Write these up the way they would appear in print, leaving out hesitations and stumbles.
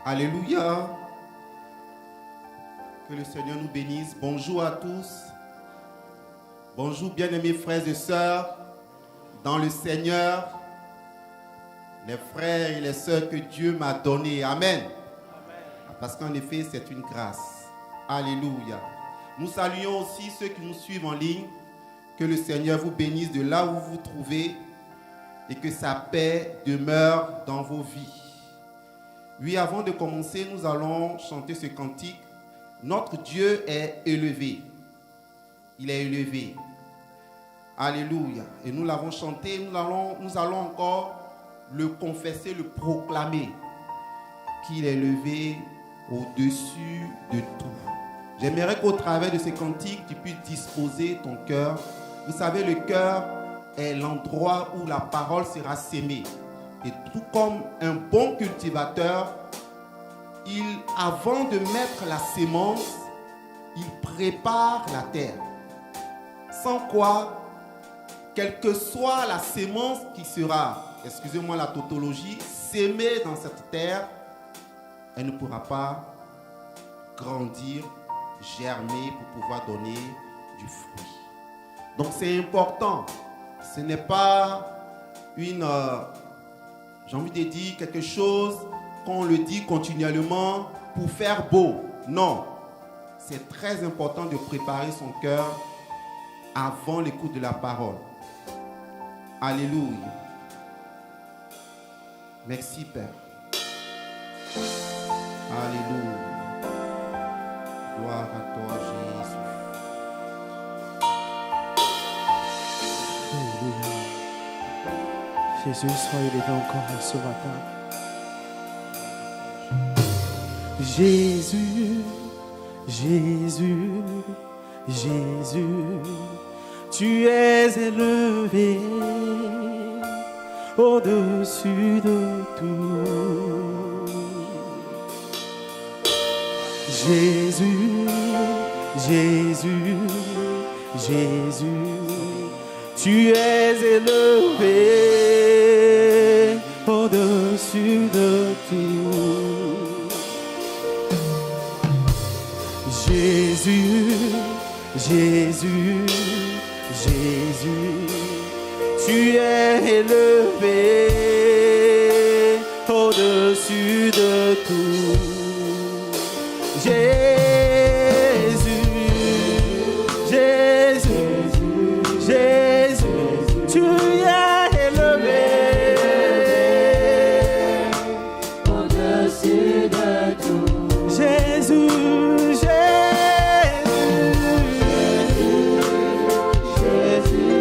Alléluia. Que le Seigneur nous bénisse. Bonjour à tous. Bonjour bien-aimés frères et sœurs dans le Seigneur, les frères et les sœurs que Dieu m'a donnés. Amen. Parce qu'en effet, c'est une grâce. Alléluia. Nous saluons aussi ceux qui nous suivent en ligne. Que le Seigneur vous bénisse de là où vous vous trouvez et que sa paix demeure dans vos vies. Oui, avant de commencer, nous allons chanter ce cantique. Notre Dieu est élevé. Il est élevé. Alléluia. Et nous l'avons chanté, nous allons encore le confesser, le proclamer. Qu'il est élevé au-dessus de tout. J'aimerais qu'au travers de ces cantiques, tu puisses disposer ton cœur. Vous savez, le cœur est l'endroit où la parole sera sémée. Et tout comme un bon cultivateur, avant de mettre la sémence, il prépare la terre. Sans quoi, quelle que soit la sémence qui sera, excusez-moi la tautologie, sémée dans cette terre, elle ne pourra pas grandir, germer pour pouvoir donner du fruit. Donc c'est important. Ce n'est pas une, j'ai envie de dire quelque chose qu'on le dit continuellement pour faire beau. Non. C'est très important de préparer son cœur avant l'écoute de la parole. Alléluia. Merci Père. Alléluia. Gloire à toi Jésus. Alléluia. Jésus, sois élevé encore ce matin. Jésus, Jésus, Jésus, tu es élevé au-dessus de tout. Jésus, Jésus, Jésus, tu es élevé au-dessus de tout. Jésus, Jésus, Jésus, tu es élevé au-dessus de tout. Jésus, Jésus, Jésus, tu es élevé au-dessus de tout. Jésus, Jésus, Jésus, Jésus,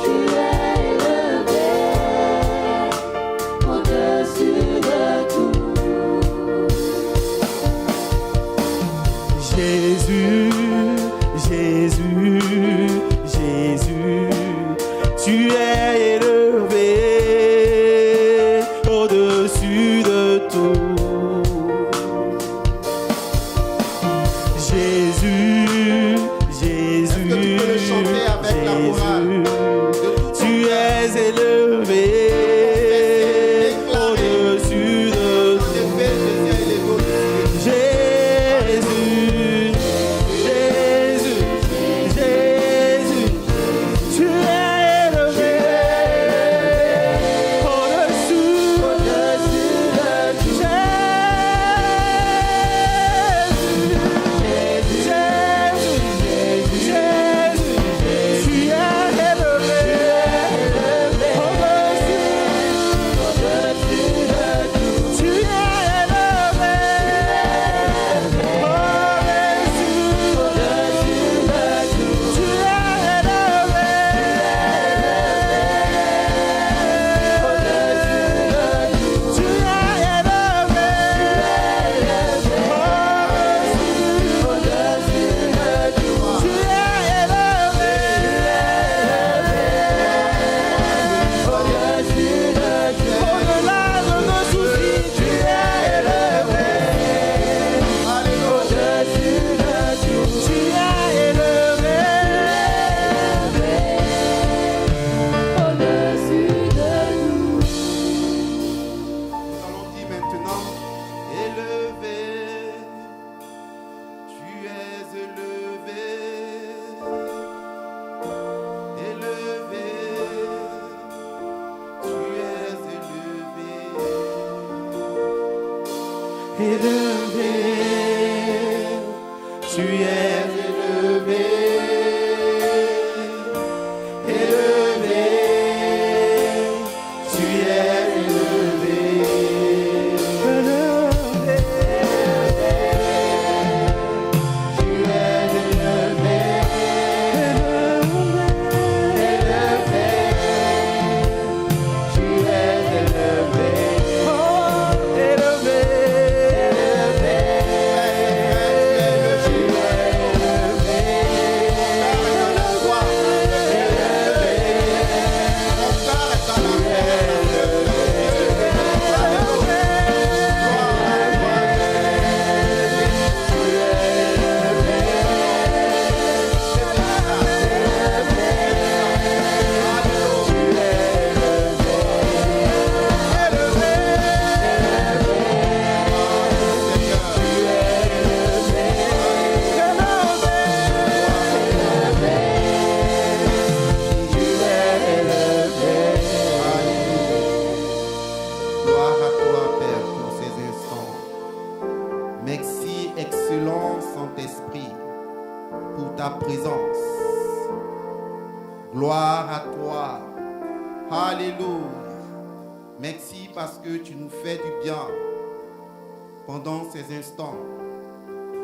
tu es élevé, tu es élevé, élevé, tu es élevé, élevé, tu es élevé, élevé, tu es élevé, oh, élevé, élevé, tu Gloire à toi, Père, pour ces instants. Merci, excellent Saint-Esprit, pour ta présence. Gloire à toi. Alléluia. Merci parce que tu nous fais du bien pendant ces instants.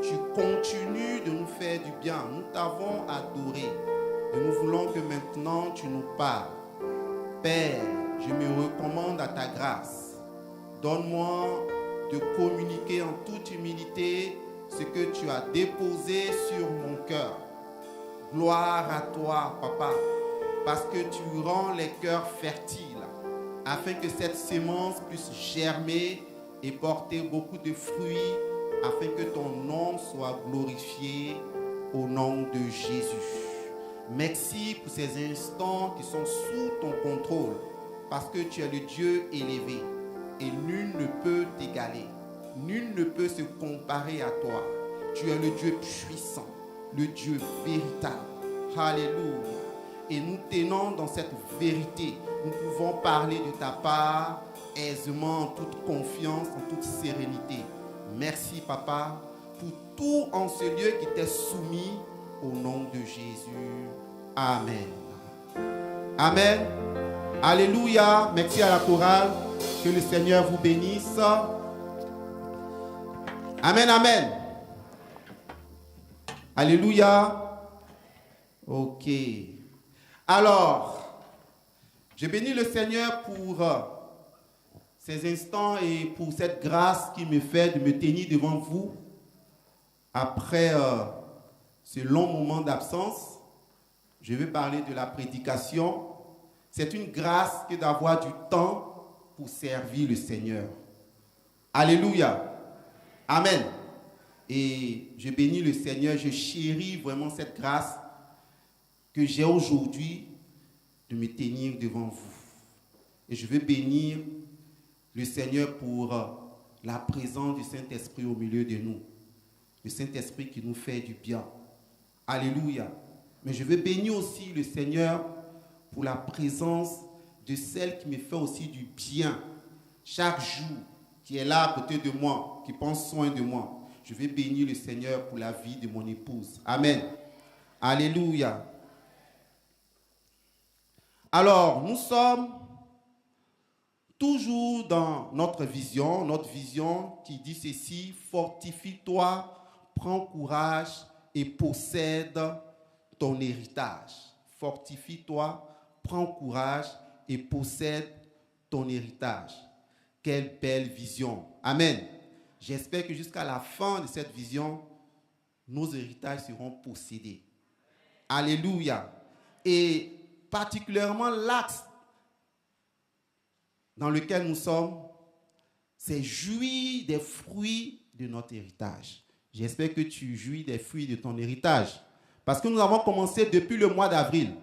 Tu continues de nous faire du bien. Nous t'avons adoré. Et nous voulons que maintenant tu nous parles. Père, je me recommande à ta grâce. Donne-moi de communiquer en toute humilité ce que tu as déposé sur mon cœur. Gloire à toi, Papa, parce que tu rends les cœurs fertiles, afin que cette sémence puisse germer et porter beaucoup de fruits, afin que ton nom soit glorifié au nom de Jésus. Merci pour ces instants qui sont sous ton contrôle, parce que tu es le Dieu élevé et nul ne peut t'égaler. Nul ne peut se comparer à toi. Tu es le Dieu puissant, le Dieu véritable. Alléluia. Et nous tenons dans cette vérité. Nous pouvons parler de ta part aisément, en toute confiance, en toute sérénité. Merci, Papa, pour tout en ce lieu qui t'est soumis au nom de Jésus. Amen. Amen. Alléluia. Merci à la chorale. Que le Seigneur vous bénisse. Amen, amen. Alléluia. Ok. Alors, je bénis le Seigneur pour ces instants et pour cette grâce qui me fait de me tenir devant vous après ce long moment d'absence. Je vais parler de la prédication. C'est une grâce que d'avoir du temps pour servir le Seigneur. Alléluia. Amen. Et je bénis le Seigneur, je chéris vraiment cette grâce que j'ai aujourd'hui de me tenir devant vous. Et je veux bénir le Seigneur pour la présence du Saint-Esprit au milieu de nous. Le Saint-Esprit qui nous fait du bien. Alléluia. Mais je veux bénir aussi le Seigneur pour la présence de celle qui me fait aussi du bien chaque jour, qui est là à côté de moi, qui prend soin de moi. Je vais bénir le Seigneur pour la vie de mon épouse. Amen. Alléluia. Alors, nous sommes toujours dans notre vision qui dit ceci: fortifie-toi, prends courage et possède ton héritage. Fortifie-toi, prends courage et possède ton héritage. Quelle belle vision. Amen. J'espère que jusqu'à la fin de cette vision, nos héritages seront possédés. Alléluia. Et particulièrement l'axe dans lequel nous sommes, c'est jouir des fruits de notre héritage. J'espère que tu jouis des fruits de ton héritage. Parce que nous avons commencé depuis le mois d'avril.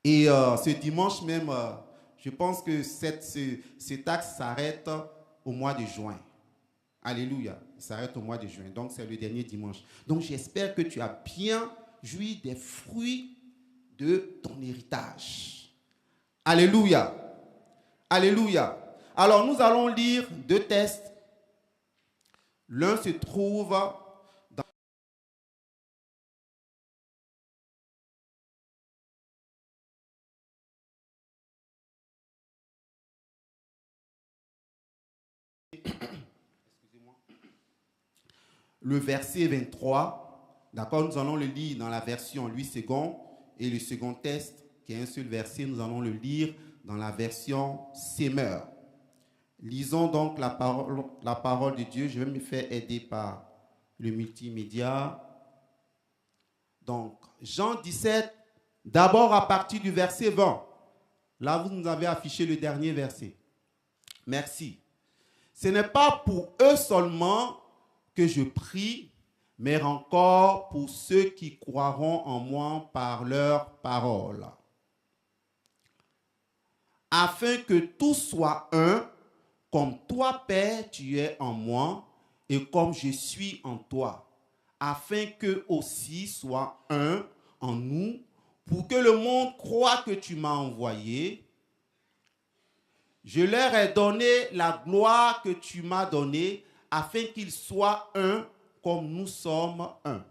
Et ce dimanche même, je pense que cet axe s'arrête au mois de juin. Alléluia. Il s'arrête au mois de juin. Donc, c'est le dernier dimanche. Donc, j'espère que tu as bien joui des fruits de ton héritage. Alléluia. Alléluia. Alors, nous allons lire deux textes L'un se trouve dans le verset 23. D'accord, nous allons le lire dans la version Louis II et le second texte, qui est un seul verset, nous allons le lire dans la version Semeur. Lisons donc la parole de Dieu. Je vais me faire aider par le multimédia. Donc, Jean 17, d'abord à partir du verset 20. Là, vous nous avez affiché le dernier verset. Merci. Ce n'est pas pour eux seulement que je prie, mais encore pour ceux qui croiront en moi par leur parole. Afin que tout soit un, comme toi, Père, tu es en moi, et comme je suis en toi, afin qu'eux aussi soient un en nous, pour que le monde croie que tu m'as envoyé. Je leur ai donné la gloire que tu m'as donnée, afin qu'ils soient un comme nous sommes un.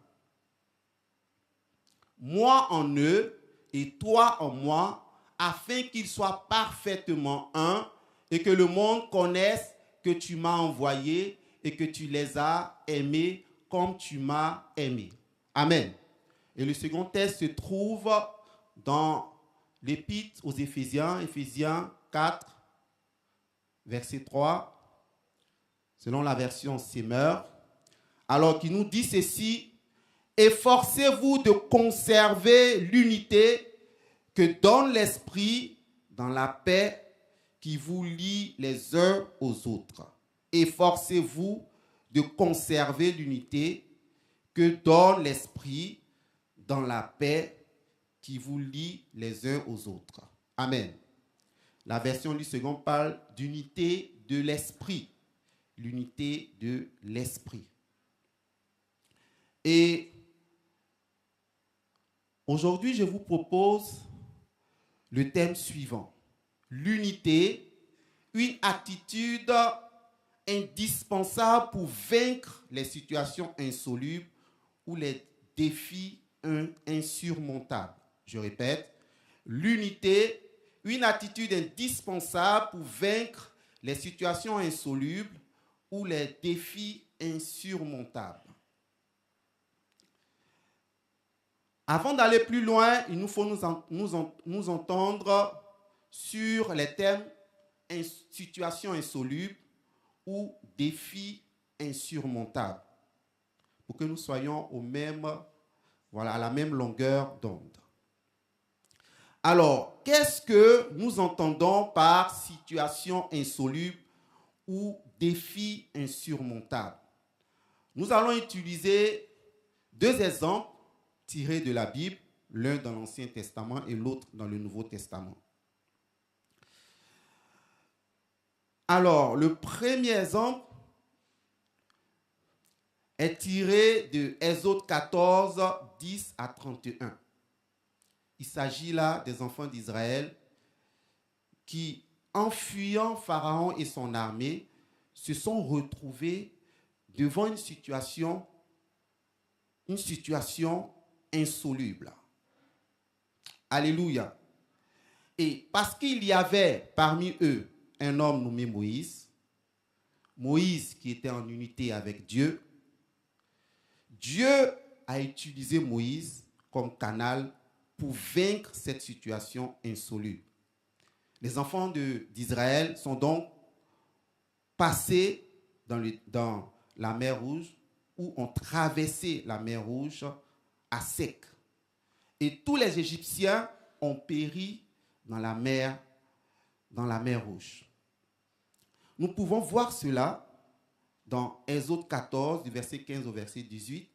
Moi en eux et toi en moi, afin qu'ils soient parfaitement un et que le monde connaisse que tu m'as envoyé et que tu les as aimés comme tu m'as aimé. Amen. Et le second texte se trouve dans l'épître aux Éphésiens, Éphésiens 4, verset 3, selon la version Semeur. Alors qu'il nous dit ceci: efforcez-vous de conserver l'unité que donne l'Esprit dans la paix qui vous lie les uns aux autres. Efforcez-vous de conserver l'unité que donne l'Esprit dans la paix qui vous lie les uns aux autres. Amen. La version du second parle d'unité de l'Esprit. L'unité de l'Esprit. Et aujourd'hui, je vous propose le thème suivant. L'unité, une attitude indispensable pour vaincre les situations insolubles ou les défis insurmontables. Je répète, l'unité, une attitude indispensable pour vaincre les situations insolubles ou les défis insurmontables. Avant d'aller plus loin, il nous faut nous entendre sur les thèmes situations insolubles ou défis insurmontables, pour que nous soyons à la même longueur d'onde. Alors, qu'est-ce que nous entendons par situation insoluble ou défi insurmontable? Nous allons utiliser deux exemples tirés de la Bible, l'un dans l'Ancien Testament et l'autre dans le Nouveau Testament. Alors, le premier exemple est tiré de Exode 14, 10 à 31. Il s'agit là des enfants d'Israël qui, en fuyant Pharaon et son armée, se sont retrouvés devant une situation insoluble. Alléluia. Et parce qu'il y avait parmi eux un homme nommé Moïse, Moïse qui était en unité avec Dieu, Dieu a utilisé Moïse comme canal pour vaincre cette situation insoluble. Les enfants d'Israël sont donc passés dans la mer Rouge, ou ont traversé la mer Rouge à sec. Et tous les Égyptiens ont péri dans la mer Rouge. Nous pouvons voir cela dans Exode 14, du verset 15 au verset 18,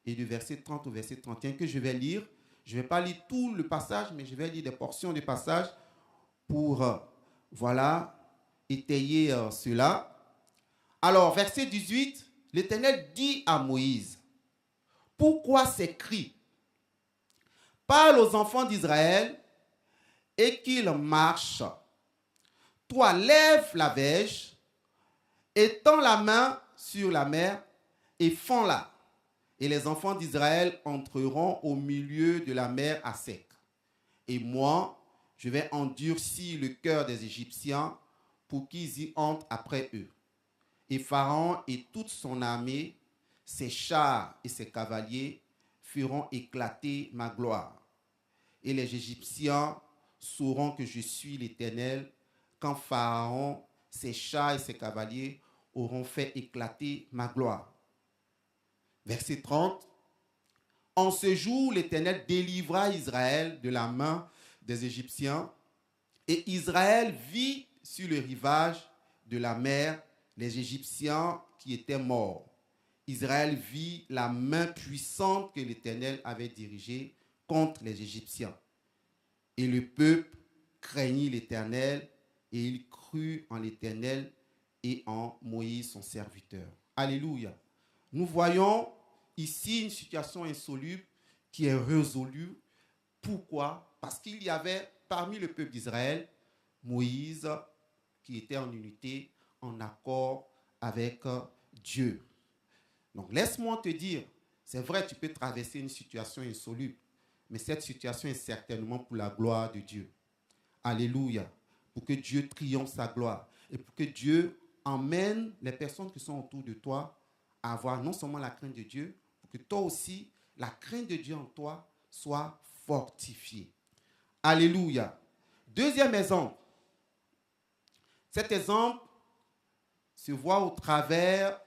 et du verset 30 au verset 31, que je vais lire. Je ne vais pas lire tout le passage, mais je vais lire des portions du passage pour, étayer cela. Alors, verset 18, l'Éternel dit à Moïse: pourquoi ces cris? Parle aux enfants d'Israël et qu'ils marchent. Toi, lève la verge, étends la main sur la mer et fends-la. Et les enfants d'Israël entreront au milieu de la mer à sec. Et moi, je vais endurcir le cœur des Égyptiens pour qu'ils y entrent après eux. Et Pharaon et toute son armée, ses chars et ses cavaliers feront éclater ma gloire. Et les Égyptiens sauront que je suis l'Éternel quand Pharaon, ses chars et ses cavaliers auront fait éclater ma gloire. Verset 30. En ce jour, l'Éternel délivra Israël de la main des Égyptiens, et Israël vit sur le rivage de la mer les Égyptiens qui étaient morts. Israël vit la main puissante que l'Éternel avait dirigée contre les Égyptiens. Et le peuple craignit l'Éternel, et il crut en l'Éternel et en Moïse son serviteur. Alléluia. Nous voyons ici une situation insoluble qui est résolue. Pourquoi? Parce qu'il y avait parmi le peuple d'Israël Moïse qui était en unité, en accord avec Dieu. Donc laisse-moi te dire, c'est vrai, tu peux traverser une situation insoluble, mais cette situation est certainement pour la gloire de Dieu. Alléluia. Pour que Dieu triomphe sa gloire et pour que Dieu emmène les personnes qui sont autour de toi à avoir non seulement la crainte de Dieu, pour que toi aussi, la crainte de Dieu en toi soit fortifiée. Alléluia. Deuxième exemple. Cet exemple se voit au travers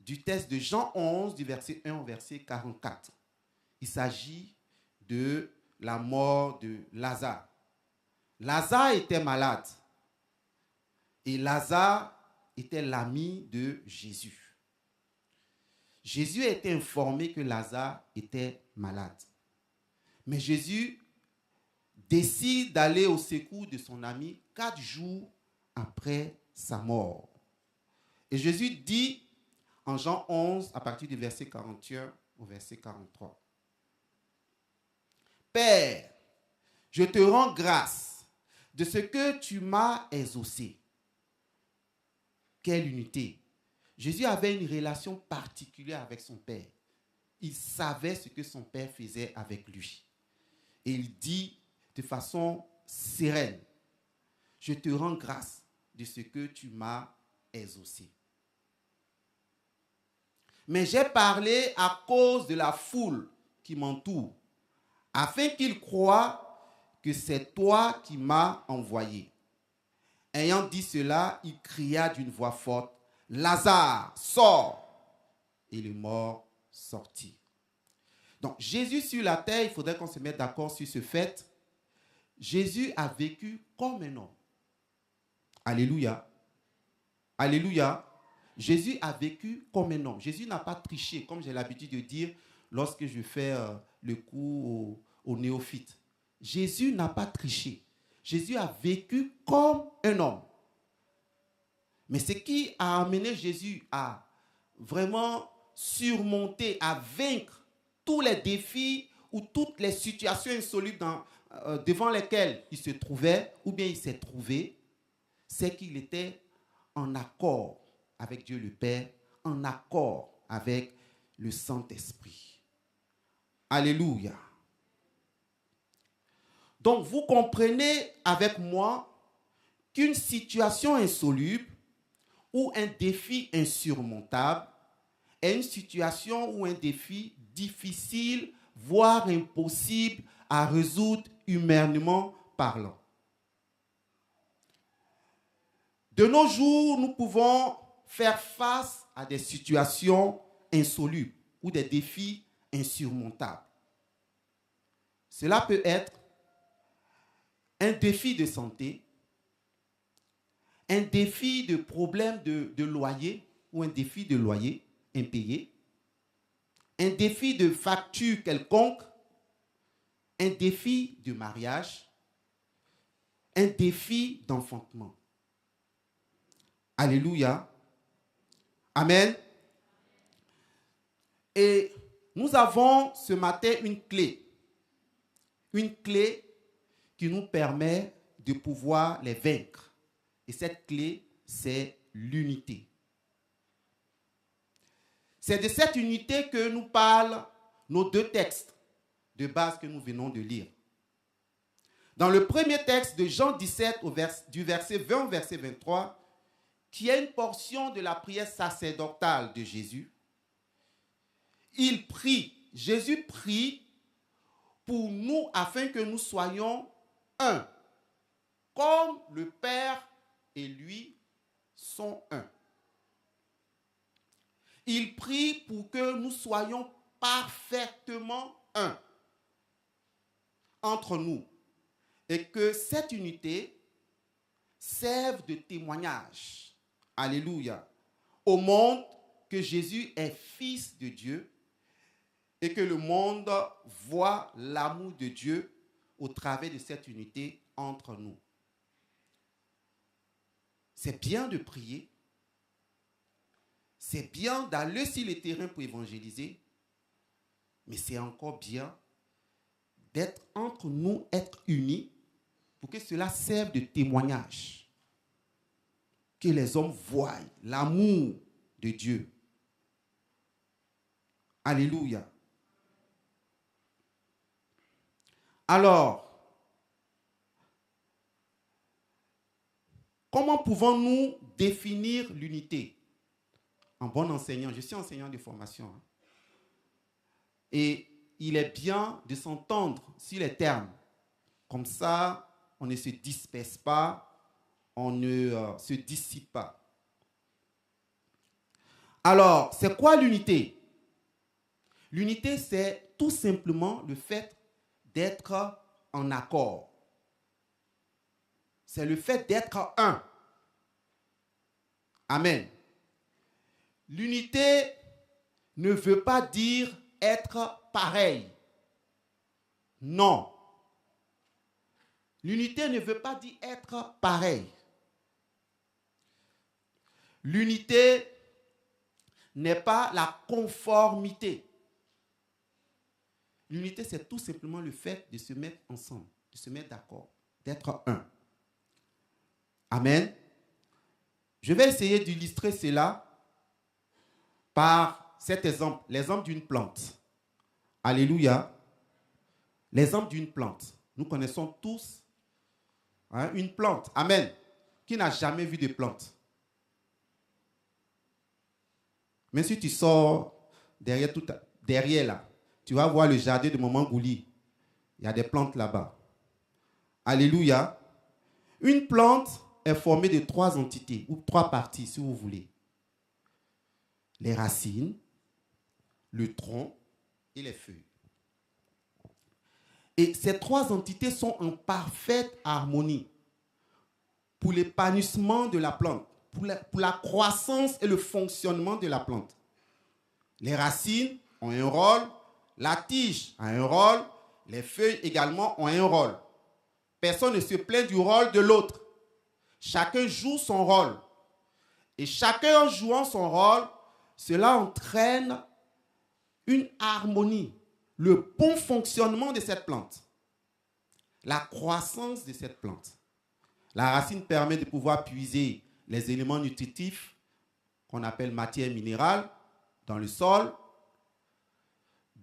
du texte de Jean 11, du verset 1 au verset 44. Il s'agit de la mort de Lazare. Lazare était malade et Lazare était l'ami de Jésus. Jésus a été informé que Lazare était malade. Mais Jésus décide d'aller au secours de son ami 4 jours après sa mort. Et Jésus dit en Jean 11, à partir du verset 41 au verset 43. Père, je te rends grâce de ce que tu m'as exaucé. Quelle unité! Jésus avait une relation particulière avec son Père. Il savait ce que son Père faisait avec lui. Et il dit de façon sereine, je te rends grâce de ce que tu m'as exaucé. Mais j'ai parlé à cause de la foule qui m'entoure, afin qu'ils croient que c'est toi qui m'as envoyé. Ayant dit cela, il cria d'une voix forte, Lazare, sors! Et le mort sortit. Donc, Jésus sur la terre, il faudrait qu'on se mette d'accord sur ce fait. Jésus a vécu comme un homme. Alléluia. Alléluia. Jésus a vécu comme un homme. Jésus n'a pas triché, comme j'ai l'habitude de dire lorsque je fais le cours aux néophytes. Jésus n'a pas triché. Jésus a vécu comme un homme. Mais ce qui a amené Jésus à vraiment surmonter, à vaincre tous les défis ou toutes les situations insolubles devant lesquelles il se trouvait ou bien il s'est trouvé, c'est qu'il était en accord avec Dieu le Père, en accord avec le Saint-Esprit. Alléluia. Donc, vous comprenez avec moi qu'une situation insoluble ou un défi insurmontable est une situation ou un défi difficile, voire impossible à résoudre humainement parlant. De nos jours, nous pouvons faire face à des situations insolubles ou des défis insurmontables. Cela peut être un défi de santé, un défi de problème de loyer ou un défi de loyer impayé, un défi de facture quelconque, un défi de mariage, un défi d'enfantement. Alléluia. Amen. Et nous avons ce matin une clé qui nous permet de pouvoir les vaincre. Et cette clé, c'est l'unité. C'est de cette unité que nous parlent nos deux textes de base que nous venons de lire. Dans le premier texte de Jean 17, du verset 20 au verset 23, qui est une portion de la prière sacerdotale de Jésus, Jésus prie pour nous afin que nous soyons un, comme le Père et lui sont un. Il prie pour que nous soyons parfaitement un entre nous et que cette unité serve de témoignage, alléluia, au monde que Jésus est fils de Dieu et que le monde voit l'amour de Dieu au travers de cette unité entre nous. C'est bien de prier, c'est bien d'aller sur le terrain pour évangéliser, mais c'est encore bien d'être entre nous, être unis, pour que cela serve de témoignage. Que les hommes voient l'amour de Dieu. Alléluia. Alors, comment pouvons-nous définir l'unité? En bon enseignant, je suis enseignant de formation. Et il est bien de s'entendre sur les termes. Comme ça, on ne se disperse pas, on ne se dissipe pas. Alors, c'est quoi l'unité? L'unité, c'est tout simplement le fait d'être en accord. C'est le fait d'être un. Amen. L'unité ne veut pas dire être pareil. Non. L'unité ne veut pas dire être pareil. L'unité n'est pas la conformité. L'unité, c'est tout simplement le fait de se mettre ensemble, de se mettre d'accord, d'être un. Amen. Je vais essayer d'illustrer cela par cet exemple, l'exemple d'une plante. Alléluia. L'exemple d'une plante. Nous connaissons tous une plante. Amen. Qui n'a jamais vu de plante? Mais si tu sors derrière là, tu vas voir le jardin de Maman Gouli. Il y a des plantes là-bas. Alléluia. Une plante est formée de 3 entités, ou 3 parties, si vous voulez. Les racines, le tronc et les feuilles. Et ces 3 entités sont en parfaite harmonie pour l'épanouissement de la plante, pour la croissance et le fonctionnement de la plante. Les racines ont un rôle, la tige a un rôle, les feuilles également ont un rôle. Personne ne se plaint du rôle de l'autre. Chacun joue son rôle. Et chacun en jouant son rôle, cela entraîne une harmonie, le bon fonctionnement de cette plante, la croissance de cette plante. La racine permet de pouvoir puiser les éléments nutritifs qu'on appelle matière minérale dans le sol.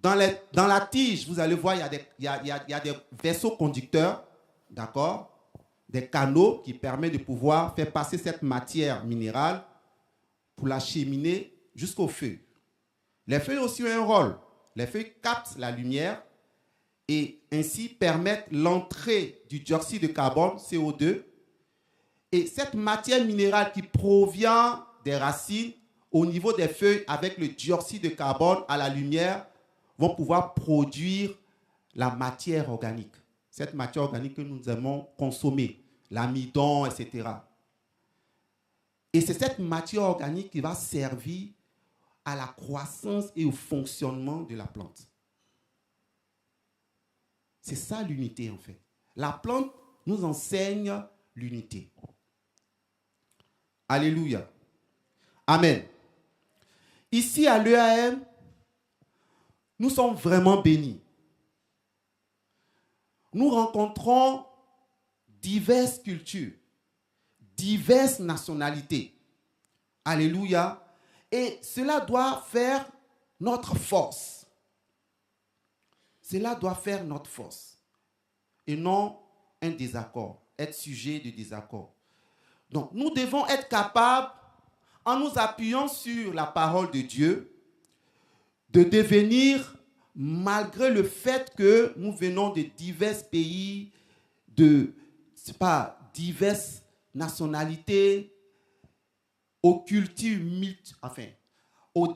Dans la tige, vous allez voir, il y a des vaisseaux conducteurs, d'accord, des canaux qui permettent de pouvoir faire passer cette matière minérale pour la cheminer jusqu'aux feuilles. Les feuilles aussi ont un rôle. Les feuilles captent la lumière et ainsi permettent l'entrée du dioxyde de carbone, CO2. Et cette matière minérale qui provient des racines au niveau des feuilles avec le dioxyde de carbone à la lumière vont pouvoir produire la matière organique. Cette matière organique que nous aimons consommer, l'amidon, etc. Et c'est cette matière organique qui va servir à la croissance et au fonctionnement de la plante. C'est ça l'unité en fait. La plante nous enseigne l'unité. Alléluia. Amen. Ici à l'EAM, nous sommes vraiment bénis. Nous rencontrons diverses cultures, diverses nationalités. Alléluia. Et cela doit faire notre force. Cela doit faire notre force et non un désaccord, être sujet de désaccord. Donc, nous devons être capables, en nous appuyant sur la parole de Dieu, de devenir, malgré le fait que nous venons de divers pays, de diverses nationalités, aux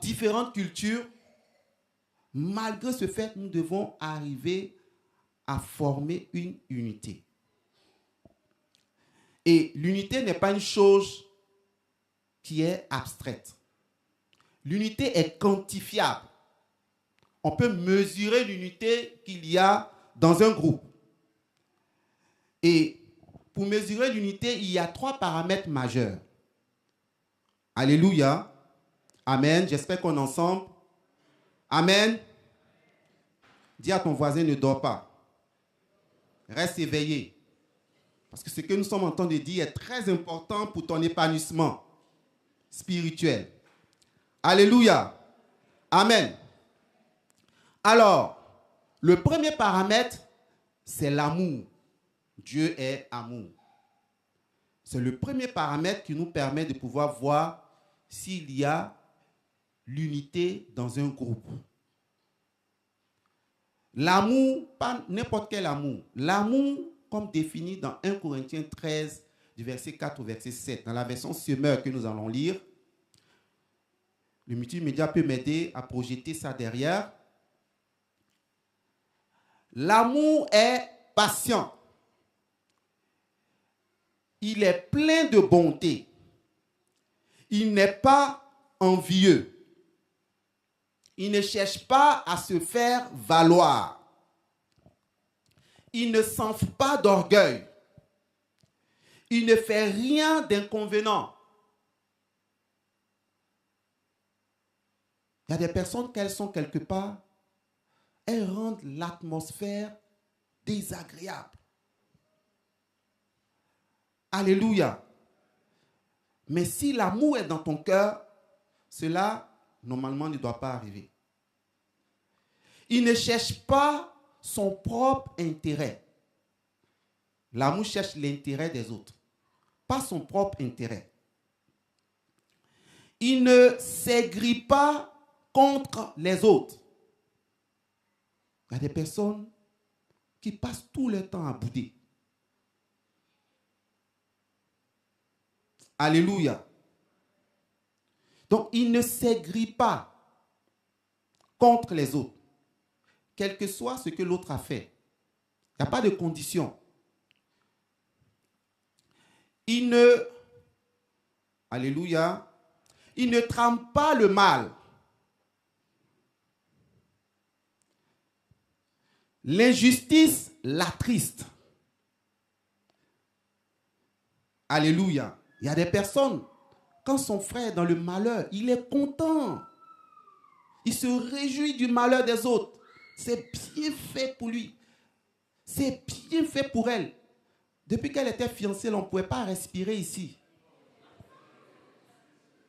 différentes cultures, malgré ce fait, nous devons arriver à former une unité. Et l'unité n'est pas une chose qui est abstraite. L'unité est quantifiable. On peut mesurer l'unité qu'il y a dans un groupe. Et pour mesurer l'unité, il y a 3 paramètres majeurs. Alléluia. Amen. J'espère qu'on est ensemble. Amen. Dis à ton voisin, ne dors pas. Reste éveillé. Parce que ce que nous sommes en train de dire est très important pour ton épanouissement spirituel. Alléluia. Amen. Alors, le premier paramètre, c'est l'amour. Dieu est amour. C'est le premier paramètre qui nous permet de pouvoir voir s'il y a l'unité dans un groupe. L'amour, pas n'importe quel amour. L'amour, comme défini dans 1 Corinthiens 13, du verset 4 au verset 7, dans la version Semeur que nous allons lire. Le multimédia peut m'aider à projeter ça derrière. L'amour est patient. Il est plein de bonté. Il n'est pas envieux. Il ne cherche pas à se faire valoir. Il ne s'enfle pas d'orgueil. Il ne fait rien d'inconvénient. Il y a des personnes, qu'elles sont quelque part, elles rendent l'atmosphère désagréable. Alléluia. Mais si l'amour est dans ton cœur, cela, normalement, ne doit pas arriver. Il ne cherche pas son propre intérêt. L'amour cherche l'intérêt des autres, pas son propre intérêt. Il ne s'aigrit pas contre les autres. Il y a des personnes qui passent tout le temps à bouder. Alléluia. Donc, il ne s'aigrit pas contre les autres, quel que soit ce que l'autre a fait. Il n'y a pas de condition. Il ne, alléluia, il ne trame pas le mal. L'injustice l'attriste. Alléluia. Il y a des personnes, quand son frère est dans le malheur, il est content. Il se réjouit du malheur des autres. C'est bien fait pour lui. C'est bien fait pour elle. Depuis qu'elle était fiancée, on ne pouvait pas respirer ici.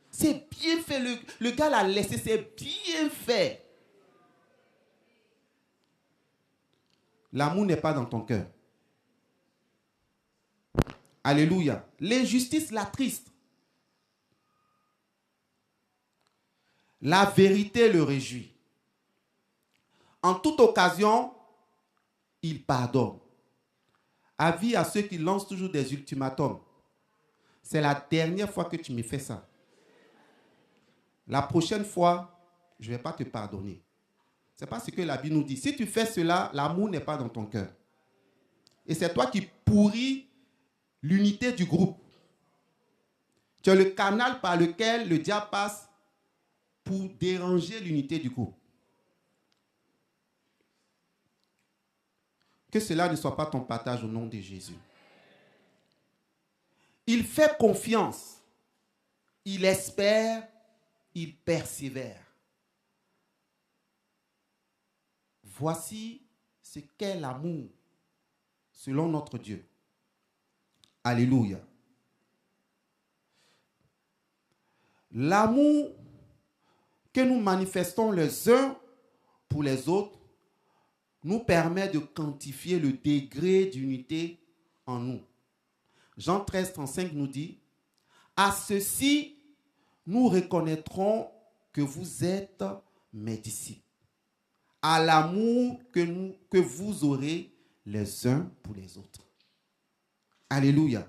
C'est bien fait. Le gars l'a laissé, c'est bien fait. L'amour n'est pas dans ton cœur. Alléluia. L'injustice l'attriste. La vérité le réjouit. En toute occasion, il pardonne. Avis à ceux qui lancent toujours des ultimatums. C'est la dernière fois que tu me fais ça. La prochaine fois, je ne vais pas te pardonner. Ce n'est pas ce que la Bible nous dit. Si tu fais cela, l'amour n'est pas dans ton cœur. Et c'est toi qui pourris l'unité du groupe. Tu es le canal par lequel le diable passe pour déranger l'unité du groupe. Que cela ne soit pas ton partage au nom de Jésus. Il fait confiance. Il espère. Il persévère. Voici ce qu'est l'amour selon notre Dieu. Alléluia. L'amour que nous manifestons les uns pour les autres nous permet de quantifier le degré d'unité en nous. Jean 13, 35 nous dit, « À ceci, nous reconnaîtrons que vous êtes mes disciples, à l'amour que vous aurez les uns pour les autres. » Alléluia.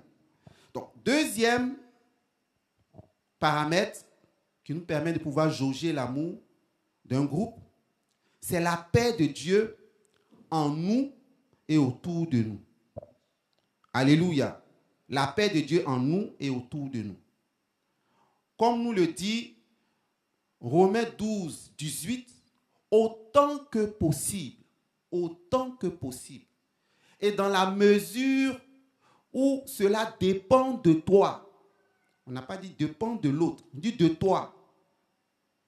Donc, deuxième paramètre qui nous permet de pouvoir jauger l'amour d'un groupe, c'est la paix de Dieu en nous et autour de nous. Alléluia. La paix de Dieu en nous et autour de nous. Comme nous le dit Romains 12, 18, autant que possible, et dans la mesure où cela dépend de toi. On n'a pas dit dépend de l'autre, on dit de toi.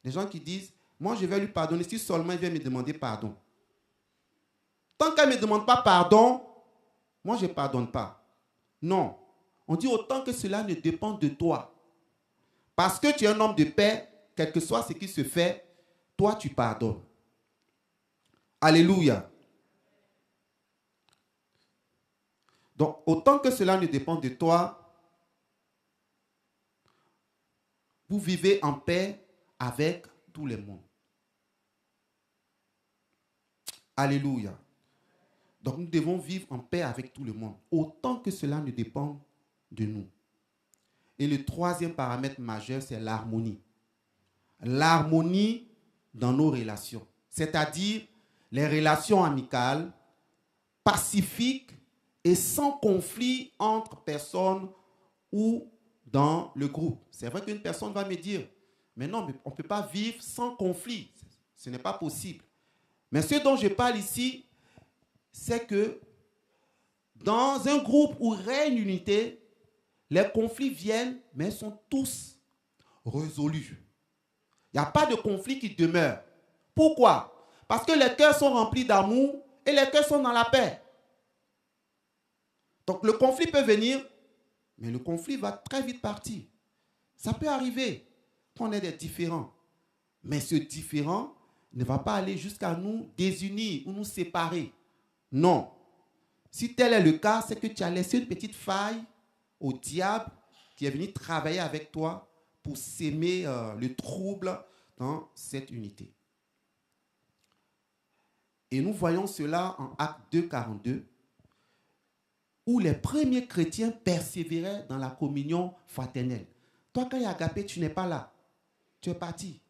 Les gens qui disent, moi je vais lui pardonner si seulement il vient me demander pardon. Tant qu'elle ne me demande pas pardon, moi je ne pardonne pas. Non, on dit autant que cela ne dépend de toi. Parce que tu es un homme de paix, quel que soit ce qui se fait, toi tu pardonnes. Alléluia. Donc, autant que cela ne dépend de toi, vous vivez en paix avec tout le monde. Alléluia. Donc, nous devons vivre en paix avec tout le monde, autant que cela ne dépend de nous. Et le troisième paramètre majeur, c'est l'harmonie. L'harmonie dans nos relations, c'est-à-dire les relations amicales, pacifiques et sans conflit entre personnes ou dans le groupe. C'est vrai qu'une personne va me dire, mais non, on ne peut pas vivre sans conflit. Ce n'est pas possible. Mais ce dont je parle ici, c'est que dans un groupe où règne l'unité, les conflits viennent, mais ils sont tous résolus. Il n'y a pas de conflit qui demeure. Pourquoi? Parce que les cœurs sont remplis d'amour et les cœurs sont dans la paix. Donc le conflit peut venir, mais le conflit va très vite partir. Ça peut arriver qu'on ait des différends. Mais ce différend ne va pas aller jusqu'à nous désunir ou nous séparer. Non. Si tel est le cas, c'est que tu as laissé une petite faille au diable qui est venu travailler avec toi pour s'aimer le trouble dans cette unité. Et nous voyons cela en Actes 2, 42, où les premiers chrétiens persévéraient dans la communion fraternelle. Toi, quand il y a agapé, tu n'es pas là. Tu es parti.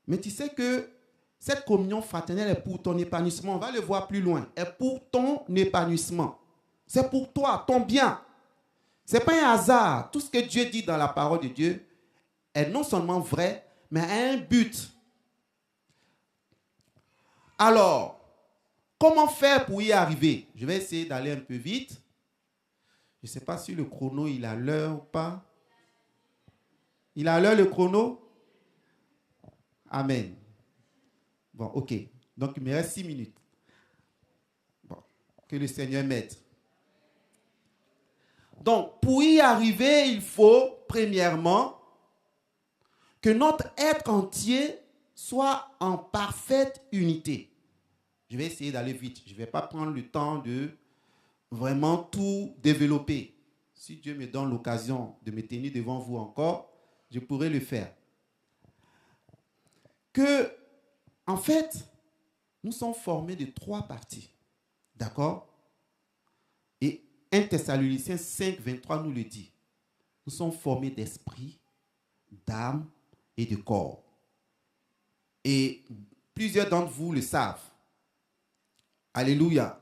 Mais tu sais que cette communion fraternelle est pour ton épanouissement. On va le voir plus loin. Est pour ton épanouissement. C'est pour toi, ton bien. Ce n'est pas un hasard. Tout ce que Dieu dit dans la parole de Dieu est non seulement vrai, mais a un but. Alors, comment faire pour y arriver? Je vais essayer d'aller un peu vite. Je ne sais pas si le chrono, il a l'heure ou pas. Il a l'heure, le chrono? Amen. Bon, ok. Donc, il me reste 6 minutes. Bon, que le Seigneur m'aide. Donc, pour y arriver, il faut, premièrement, que notre être entier soit en parfaite unité. Je vais essayer d'aller vite. Je ne vais pas prendre le temps de vraiment tout développer. Si Dieu me donne l'occasion de me tenir devant vous encore, je pourrai le faire. Que, en fait, nous sommes formés de 3 parties. D'accord? Et 1 Thessaloniciens 5, 23 nous le dit. Nous sommes formés d'esprit, d'âme et de corps. Et plusieurs d'entre vous le savent. Alléluia.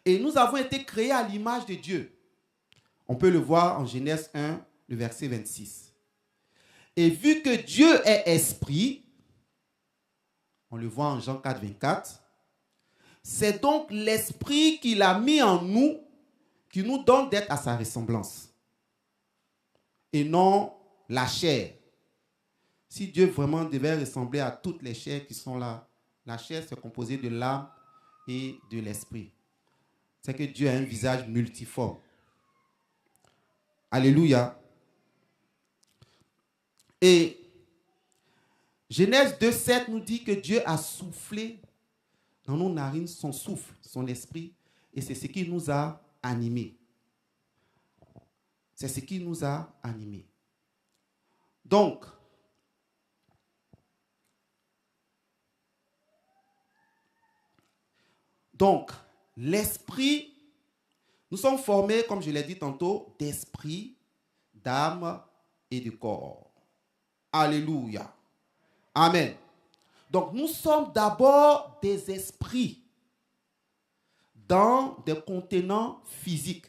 Et nous avons été créés à l'image de Dieu. On peut le voir en Genèse 1, le verset 26. Et vu que Dieu est esprit, on le voit en Jean 4, 24, c'est donc l'esprit qu'il a mis en nous qui nous donne d'être à sa ressemblance. Et non la chair. Si Dieu vraiment devait ressembler à toutes les chairs qui sont là, la chair c'est composé de l'âme et de l'esprit. C'est que Dieu a un visage multiforme. Alléluia. Et Genèse 2,7 nous dit que Dieu a soufflé dans nos narines son souffle, son esprit, et c'est ce qui nous a animés. C'est ce qui nous a animés. Donc, l'esprit, nous sommes formés, comme je l'ai dit tantôt, d'esprit, d'âme et de corps. Alléluia. Amen. Donc, nous sommes d'abord des esprits dans des contenants physiques.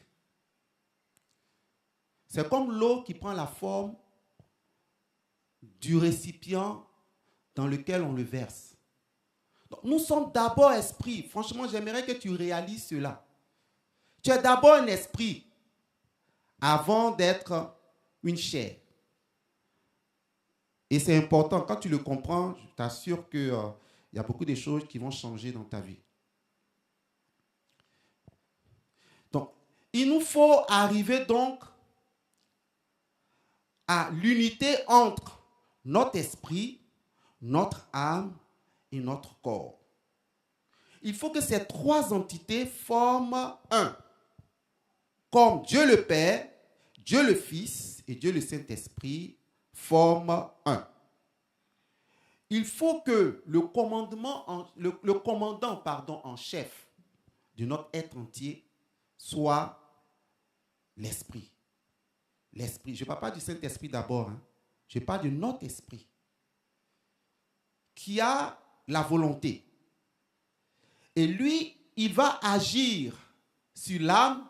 C'est comme l'eau qui prend la forme du récipient dans lequel on le verse. Donc, nous sommes d'abord esprits. Franchement, j'aimerais que tu réalises cela. Tu es d'abord un esprit avant d'être une chair. Et c'est important, quand tu le comprends, je t'assure qu'il y a beaucoup de choses qui vont changer dans ta vie. Donc, il nous faut arriver donc à l'unité entre notre esprit, notre âme et notre corps. Il faut que ces trois entités forment un. Comme Dieu le Père, Dieu le Fils et Dieu le Saint-Esprit forment un. Il faut que le commandant en chef de notre être entier soit l'esprit. L'esprit. Je ne parle pas du Saint-Esprit d'abord. Je parle de notre esprit qui a la volonté. Et lui, il va agir sur l'âme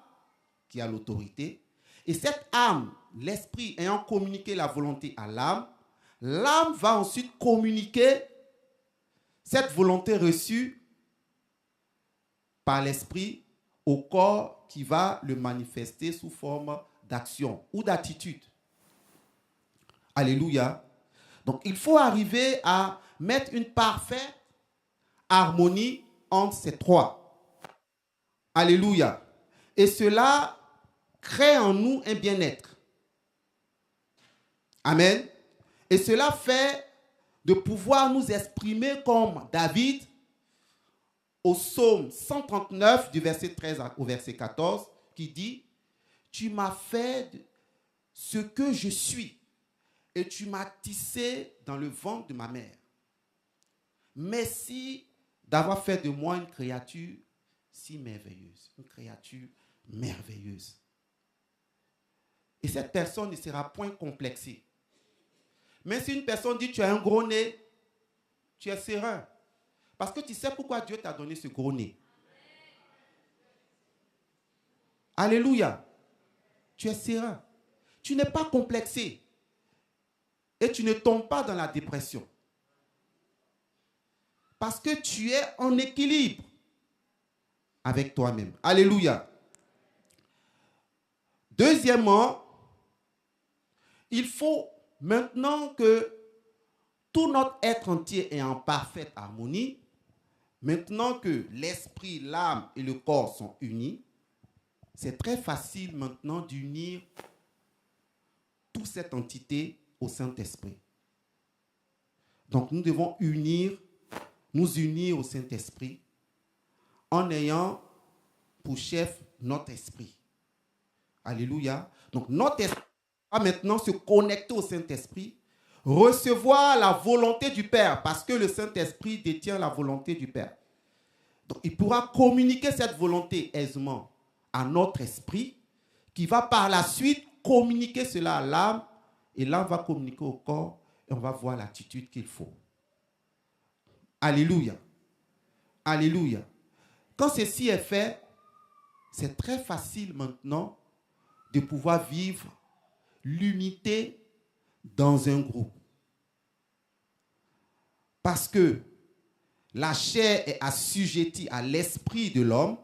qui a l'autorité. Et cette âme, l'esprit ayant communiqué la volonté à l'âme, l'âme va ensuite communiquer cette volonté reçue par l'esprit au corps qui va le manifester sous forme d'action ou d'attitude. Alléluia. Donc, il faut arriver à mettre une parfaite harmonie entre ces trois. Alléluia. Et cela crée en nous un bien-être. Amen. Et cela fait de pouvoir nous exprimer comme David au psaume 139 du verset 13 au verset 14 qui dit « Tu m'as fait ce que je suis et tu m'as tissé dans le ventre de ma mère. Merci d'avoir fait de moi une créature si merveilleuse. » Une créature merveilleuse. Et cette personne ne sera point complexée. Mais si une personne dit tu as un gros nez, tu es serein. Parce que tu sais pourquoi Dieu t'a donné ce gros nez. Alléluia. Tu es serein. Tu n'es pas complexé. Et tu ne tombes pas dans la dépression. Parce que tu es en équilibre avec toi-même. Alléluia. Deuxièmement, il faut maintenant que tout notre être entier est en parfaite harmonie, maintenant que l'esprit, l'âme et le corps sont unis, c'est très facile maintenant d'unir toute cette entité au Saint-Esprit. Donc nous devons nous unir au Saint-Esprit en ayant pour chef notre esprit. Alléluia. Donc notre esprit va maintenant se connecter au Saint-Esprit, recevoir la volonté du Père, parce que le Saint-Esprit détient la volonté du Père. Donc il pourra communiquer cette volonté aisément à notre esprit, qui va par la suite communiquer cela à l'âme, et l'âme va communiquer au corps, et on va voir l'attitude qu'il faut. Alléluia. Alléluia. Quand ceci est fait, c'est très facile maintenant de pouvoir vivre l'unité dans un groupe. Parce que la chair est assujettie à l'esprit de l'homme,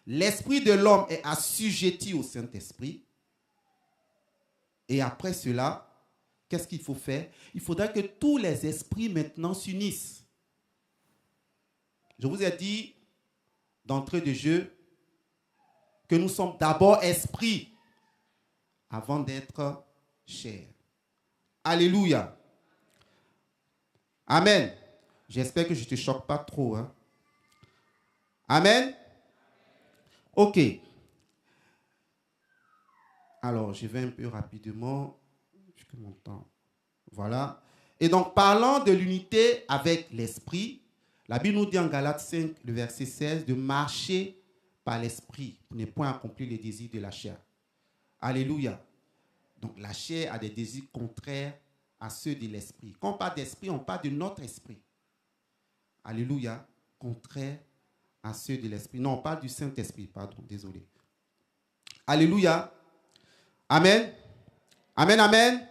l'esprit de l'homme est assujetti au Saint-Esprit, et après cela, qu'est-ce qu'il faut faire? Il faudra que tous les esprits maintenant s'unissent. Je vous ai dit d'entrée de jeu que nous sommes d'abord esprits avant d'être chair. Alléluia. Amen. J'espère que je ne te choque pas trop. Hein. Amen. Ok. Alors, je vais un peu rapidement. Jusqu'à mon temps. Voilà. Et donc, parlant de l'unité avec l'esprit, la Bible nous dit en Galates 5, le verset 16, de marcher par l'esprit pour ne point accomplir les désirs de la chair. Alléluia. Donc, la chair a des désirs contraires à ceux de l'esprit. Quand on parle d'esprit, on parle de notre esprit. Alléluia. Contraire à ceux de l'esprit. Non, on parle du Saint-Esprit. Pardon, désolé. Alléluia. Amen. Amen, amen.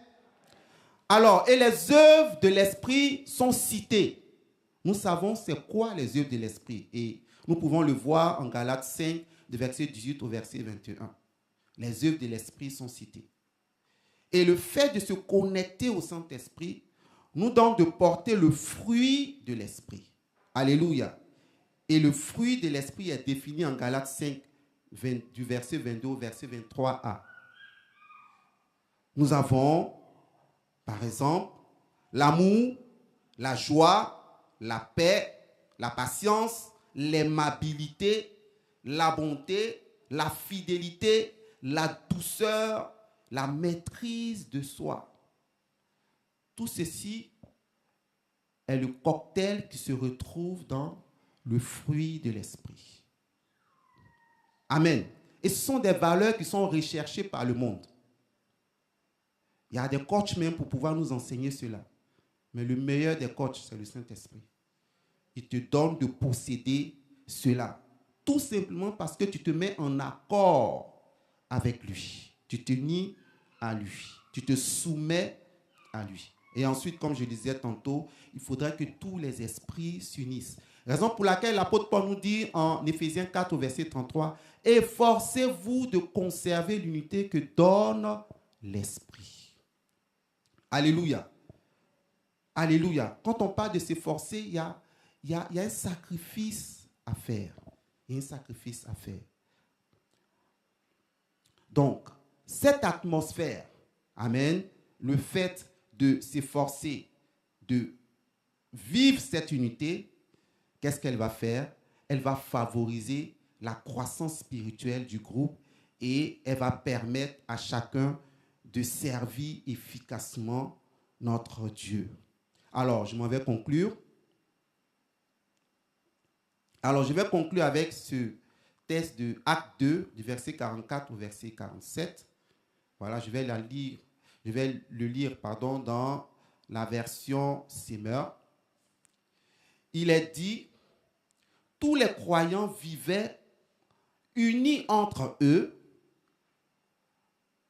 Alors, et les œuvres de l'esprit sont citées. Nous savons c'est quoi les œuvres de l'esprit. Et nous pouvons le voir en Galates 5, de verset 18 au verset 21. Les œuvres de l'esprit sont citées. Et le fait de se connecter au Saint-Esprit nous donne de porter le fruit de l'esprit. Alléluia. Et le fruit de l'esprit est défini en Galates 5, du verset 22 au verset 23a. Nous avons, par exemple, l'amour, la joie, la paix, la patience, l'aimabilité, la bonté, la fidélité, la douceur, la maîtrise de soi. Tout ceci est le cocktail qui se retrouve dans le fruit de l'esprit. Amen. Et ce sont des valeurs qui sont recherchées par le monde. Il y a des coachs même pour pouvoir nous enseigner cela. Mais le meilleur des coachs, c'est le Saint-Esprit. Il te donne de posséder cela. Tout simplement parce que tu te mets en accord avec lui. Tu te nies à lui. Tu te soumets à lui. Et ensuite, comme je disais tantôt, il faudrait que tous les esprits s'unissent. Raison pour laquelle l'apôtre Paul nous dit en Éphésiens 4 au verset 33, « Efforcez-vous de conserver l'unité que donne l'esprit. » Alléluia. Alléluia. Quand on parle de s'efforcer, il y a un sacrifice à faire. Il y a un sacrifice à faire. Donc, cette atmosphère, amen, le fait de s'efforcer, de vivre cette unité, qu'est-ce qu'elle va faire? Elle va favoriser la croissance spirituelle du groupe et elle va permettre à chacun de servir efficacement notre Dieu. Alors, je m'en vais conclure. Alors, je vais conclure avec ce texte de Acte 2, du verset 44 au verset 47. Voilà, je vais le lire dans la version Semeur. Il est dit, tous les croyants vivaient unis entre eux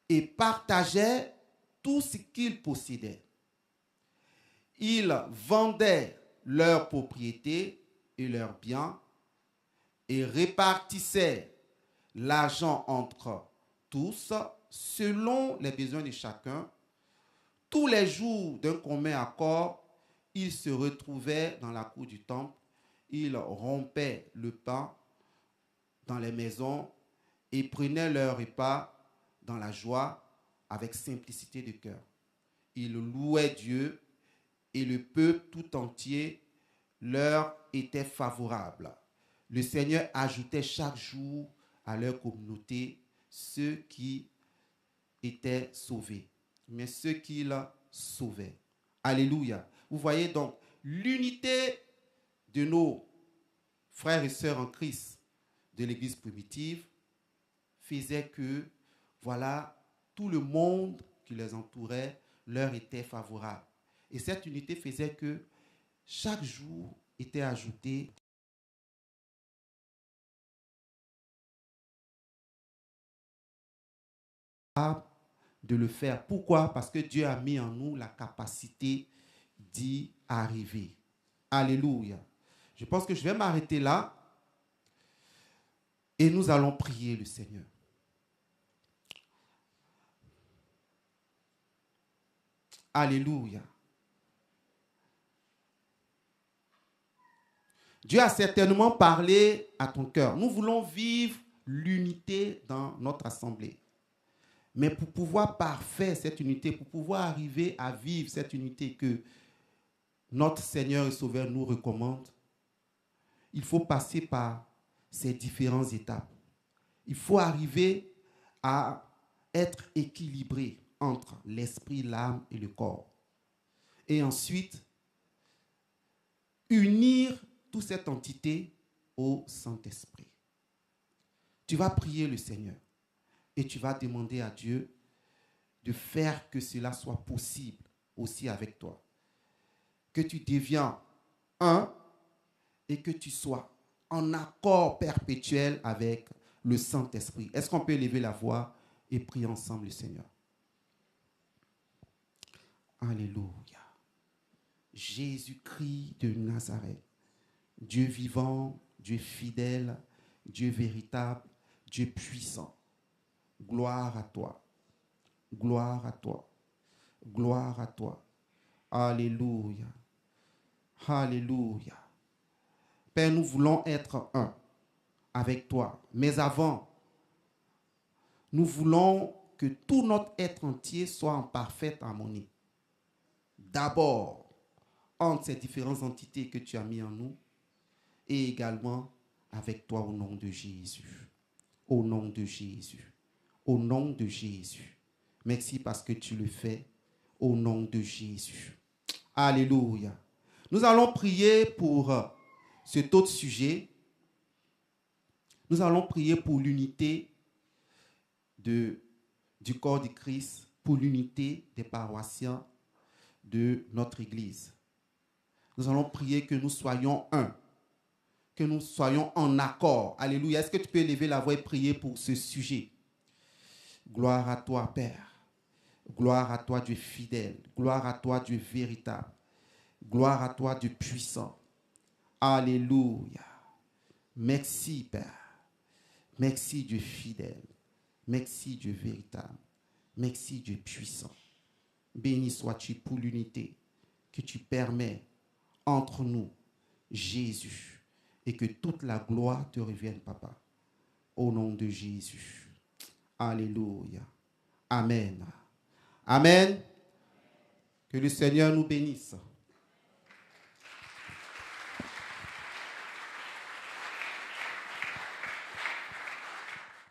et partageaient tout ce qu'ils possédaient. Ils vendaient leurs propriétés et leurs biens et répartissaient l'argent entre tous selon les besoins de chacun. Tous les jours d'un commun accord, ils se retrouvaient dans la cour du temple. Ils rompaient le pain dans les maisons et prenaient leur repas dans la joie avec simplicité de cœur. Ils louaient Dieu et le peuple tout entier leur était favorable. Le Seigneur ajoutait chaque jour à leur communauté ceux qui étaient sauvés, mais ceux qu'il sauvait. Alléluia. Vous voyez donc l'unité de nos frères et sœurs en Christ de l'Église primitive faisait que, voilà, tout le monde qui les entourait leur était favorable. Et cette unité faisait que chaque jour était ajouté de le faire. Pourquoi? Parce que Dieu a mis en nous la capacité d'y arriver. Alléluia. Je pense que je vais m'arrêter là et nous allons prier le Seigneur. Alléluia. Dieu a certainement parlé à ton cœur. Nous voulons vivre l'unité dans notre assemblée. Mais pour pouvoir parfaire cette unité, pour pouvoir arriver à vivre cette unité, que notre Seigneur et Sauveur nous recommande, il faut passer par ces différentes étapes. Il faut arriver à être équilibré entre l'esprit, l'âme et le corps. Et ensuite, unir toute cette entité au Saint-Esprit. Tu vas prier le Seigneur et tu vas demander à Dieu de faire que cela soit possible aussi avec toi. Que tu deviens un et que tu sois en accord perpétuel avec le Saint-Esprit. Est-ce qu'on peut élever la voix et prier ensemble le Seigneur? Alléluia. Jésus-Christ de Nazareth, Dieu vivant, Dieu fidèle, Dieu véritable, Dieu puissant. Gloire à toi. Gloire à toi. Gloire à toi. Alléluia. Alléluia. Père, nous voulons être un avec toi. Mais avant, nous voulons que tout notre être entier soit en parfaite harmonie. D'abord, entre ces différentes entités que tu as mis en nous et également avec toi au nom de Jésus. Au nom de Jésus. Au nom de Jésus. Merci parce que tu le fais au nom de Jésus. Alléluia. Nous allons prier pour cet autre sujet. Nous allons prier pour l'unité du corps du Christ, pour l'unité des paroissiens de notre Église. Nous allons prier que nous soyons un, que nous soyons en accord. Alléluia. Est-ce que tu peux élever la voix et prier pour ce sujet? Gloire à toi, Père. Gloire à toi, Dieu fidèle. Gloire à toi, Dieu véritable. Gloire à toi, Dieu puissant. Alléluia. Merci, Père. Merci, Dieu fidèle. Merci, Dieu véritable. Merci, Dieu puissant. Béni sois-tu pour l'unité que tu permets entre nous, Jésus, et que toute la gloire te revienne, Papa. Au nom de Jésus. Alléluia. Amen. Amen. Que le Seigneur nous bénisse.